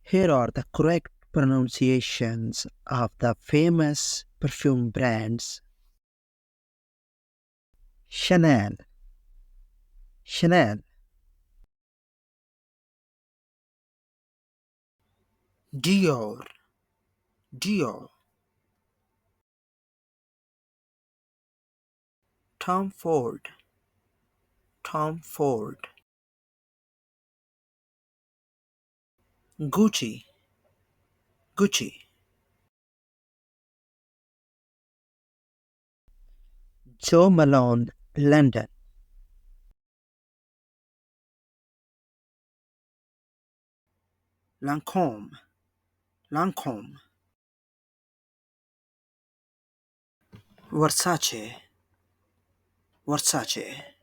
Here are the correct pronunciations of the famous perfume brands: Chanel, Chanel, Dior, Dior, Tom Ford, Tom Ford, Gucci, Gucci, Joe Malone, London, Lancôme, Lancôme, Versace, Versace,